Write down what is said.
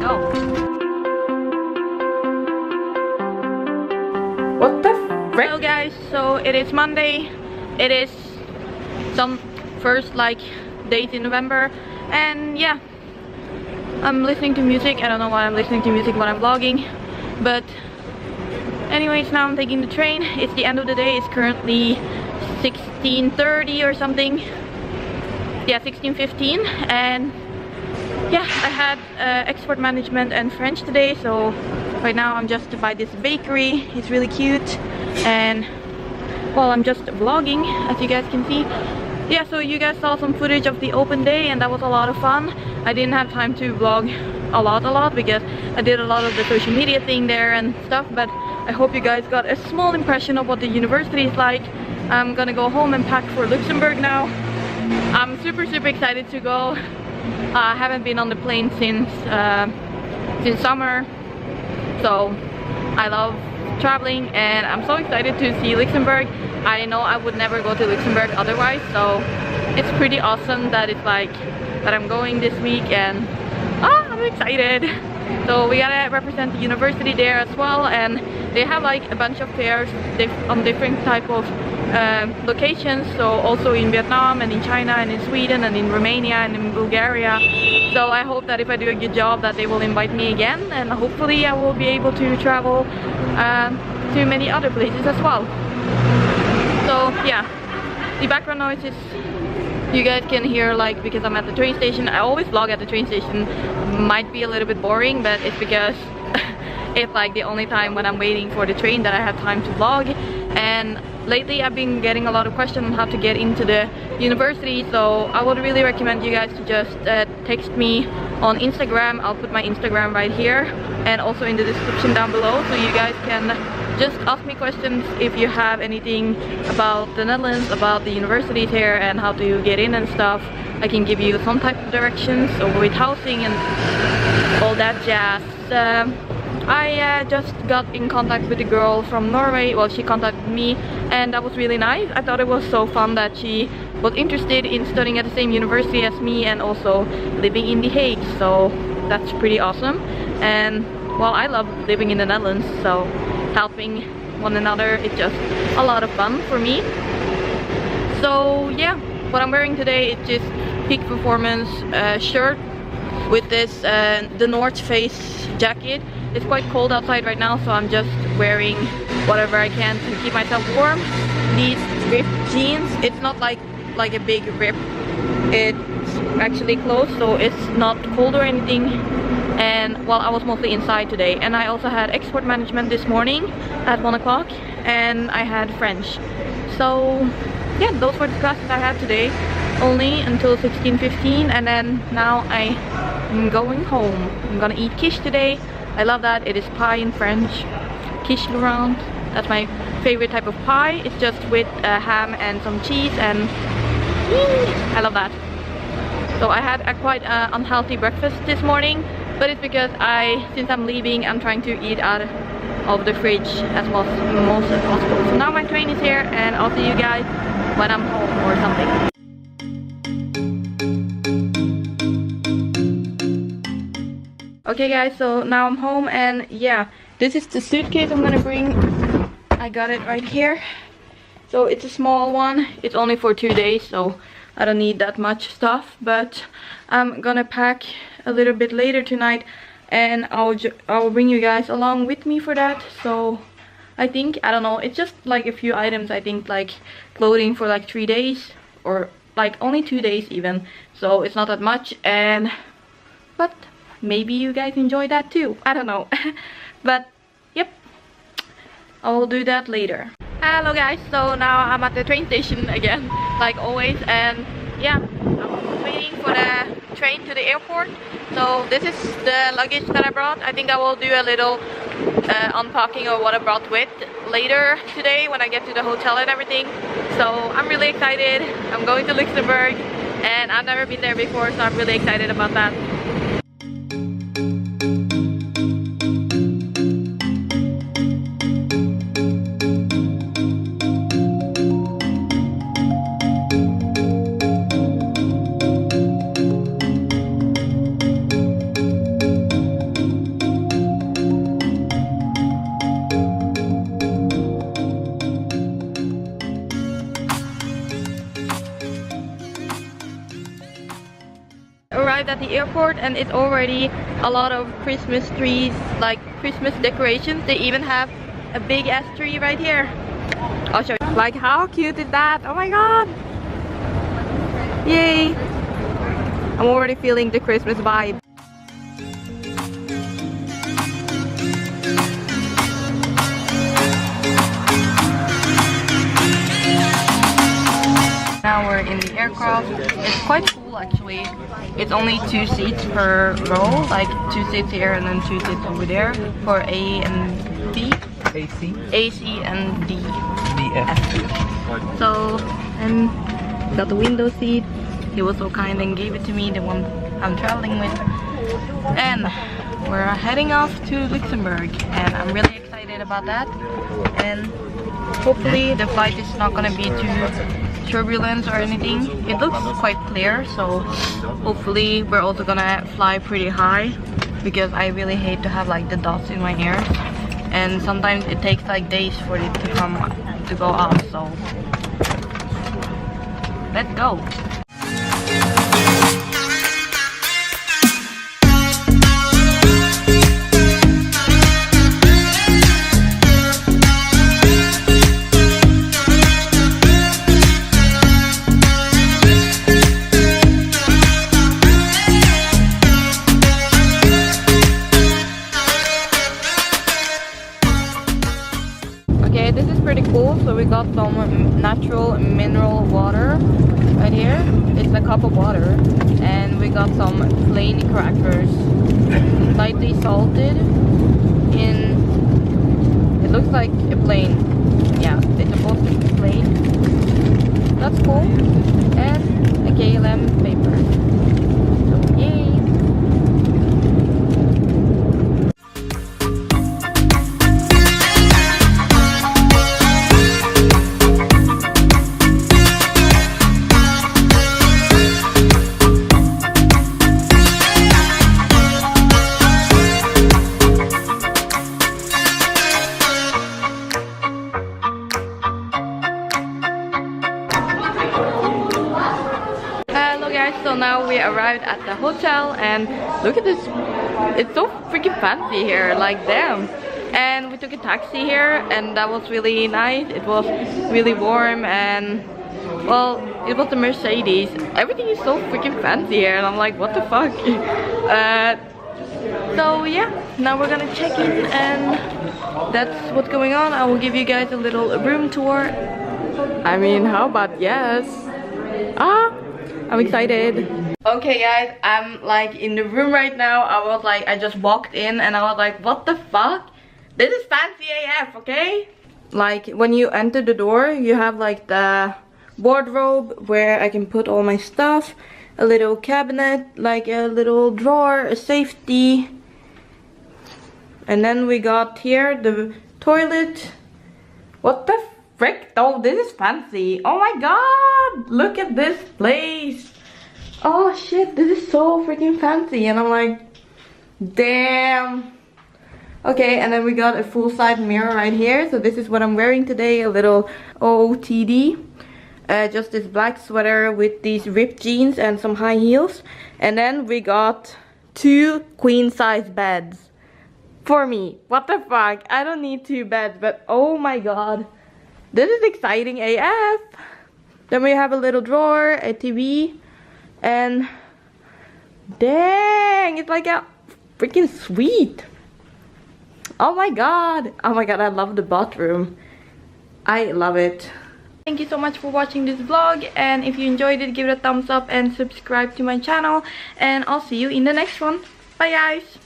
go. What the frick? Hello guys, so it is Monday. It is some first like days in November, and yeah, I'm listening to music. I don't know why I'm listening to music when I'm vlogging, but anyways, now I'm taking the train. It's the end of the day. It's currently 16:30 or something. Yeah, 16:15, and yeah, I had export management and French today, so right now I'm just by this bakery. It's really cute, and well, I'm just vlogging, as you guys can see. Yeah, so you guys saw some footage of the open day, and that was a lot of fun. I didn't have time to vlog a lot because I did a lot of the social media thing there and stuff, but I hope you guys got a small impression of what the university is like. I'm gonna go home and pack for Luxembourg now. I'm super excited to go. I haven't been on the plane since summer, so I love traveling, and I'm so excited to see Luxembourg. I know I would never go to Luxembourg otherwise, so it's pretty awesome that it's like that I'm going this week, and I'm excited. So we gotta represent the university there as well, and they have like a bunch of fairs on different type of locations, so also in Vietnam and in China and in Sweden and in Romania and in Bulgaria. So I hope that if I do a good job that they will invite me again, and hopefully I will be able to travel to many other places as well. So yeah, the background noises you guys can hear, like, because I'm at the train station. I always vlog at the train station. Might be a little bit boring, but it's because it's like the only time when I'm waiting for the train that I have time to vlog. And lately I've been getting a lot of questions on how to get into the university, so I would really recommend you guys to just text me on Instagram. I'll put my Instagram right here and also in the description down below, so you guys can just ask me questions if you have anything about the Netherlands, about the universities here and how to get in and stuff. I can give you some type of directions with housing and all that jazz. I just got in contact with a girl from Norway. Well, she contacted me, and that was really nice. I thought it was so fun that she was interested in studying at the same university as me and also living in The Hague, so that's pretty awesome. And well, I love living in the Netherlands, so helping one another is just a lot of fun for me. So yeah, what I'm wearing today is just Peak Performance shirt with this the North Face jacket. It's quite cold outside right now, so I'm just wearing whatever I can to keep myself warm. These ripped jeans, it's not like a big rip. It's actually closed, so it's not cold or anything. And well, I was mostly inside today, and I also had export management this morning at 1 o'clock, and I had French. So yeah, those were the classes I had today, only until 16:15, and then now I'm going home. I'm gonna eat quiche today. I love that. It is pie in French, quiche Laurent. That's my favorite type of pie. It's just with ham and some cheese, and I love that. So I had a quite unhealthy breakfast this morning, but it's because since I'm leaving, I'm trying to eat out of the fridge as most as possible. So now my train is here, and I'll see you guys when I'm home or something. Okay guys, so now I'm home, and yeah, this is the suitcase I'm gonna bring. I got it right here. So it's a small one. It's only for 2 days, so I don't need that much stuff, but I'm gonna pack a little bit later tonight, and I'll bring you guys along with me for that. So I think, I don't know, it's just like a few items. I think like clothing for like 3 days, or like only 2 days even, so it's not that much. And but maybe you guys enjoy that too, I don't know. But yep, I will do that later. Hello guys, so now I'm at the train station again, like always, and yeah, I'm waiting for the train to the airport. So this is the luggage that I brought. I think I will do a little unpacking of what I brought with later today when I get to the hotel and everything. So I'm really excited. I'm going to Luxembourg, and I've never been there before, so I'm really excited about that. at the airport and it's already a lot of Christmas trees, like Christmas decorations. They even have a big ass tree right here. I'll show you. Like, how cute is that? Oh my god! Yay! I'm already feeling the Christmas vibe. Now we're in the aircraft. It's quite cool actually. It's only 2 seats per row, like 2 seats here and then 2 seats over there for A and D. AC. AC and D. DF. So, and got the window seat. He was so kind and gave it to me, the one I'm traveling with. And we're heading off to Luxembourg and I'm really excited about that. And hopefully the flight is not gonna be too turbulent or anything. It looks quite clear, so hopefully we're also gonna fly pretty high, because I really hate to have like the dots in my ears, and sometimes it takes like days for it to go off. So let's go. Okay, this is pretty cool. So we got some natural mineral water right here. It's a cup of water. And we got some plain crackers, lightly salted in, it looks like a plain. Yeah, it's supposed to be plain. That's cool. And a KLM paper. So yay! So now we arrived at the hotel and look at this, it's so freaking fancy here, like damn. And we took a taxi here and that was really nice. It was really warm and well, it was a Mercedes. Everything is so freaking fancy here and I'm like, what the fuck. So yeah, now we're gonna check in and that's what's going on. I will give you guys a little room tour. I mean, how about yes? I'm excited. Okay guys, I'm like in the room right now. I just walked in and I was like, what the fuck? This is fancy AF, okay? Like when you enter the door, you have like the wardrobe where I can put all my stuff, a little cabinet, like a little drawer, a safety. And then we got here the toilet. What the frick? Oh, this is fancy. Oh my god, look at this place. Oh shit, this is so freaking fancy. And I'm like, damn. Okay, and then we got a full-size mirror right here. So this is what I'm wearing today, a little OOTD. Just this black sweater with these ripped jeans and some high heels. And then we got 2 queen-size beds for me. What the fuck? I don't need 2 beds, but oh my god. This is exciting AF. Then we have a little drawer, a TV, and dang, it's like a freaking suite. Oh my god, I love the bathroom. I love it. Thank you so much for watching this vlog, and if you enjoyed it, give it a thumbs up and subscribe to my channel, and I'll see you in the next one. Bye guys.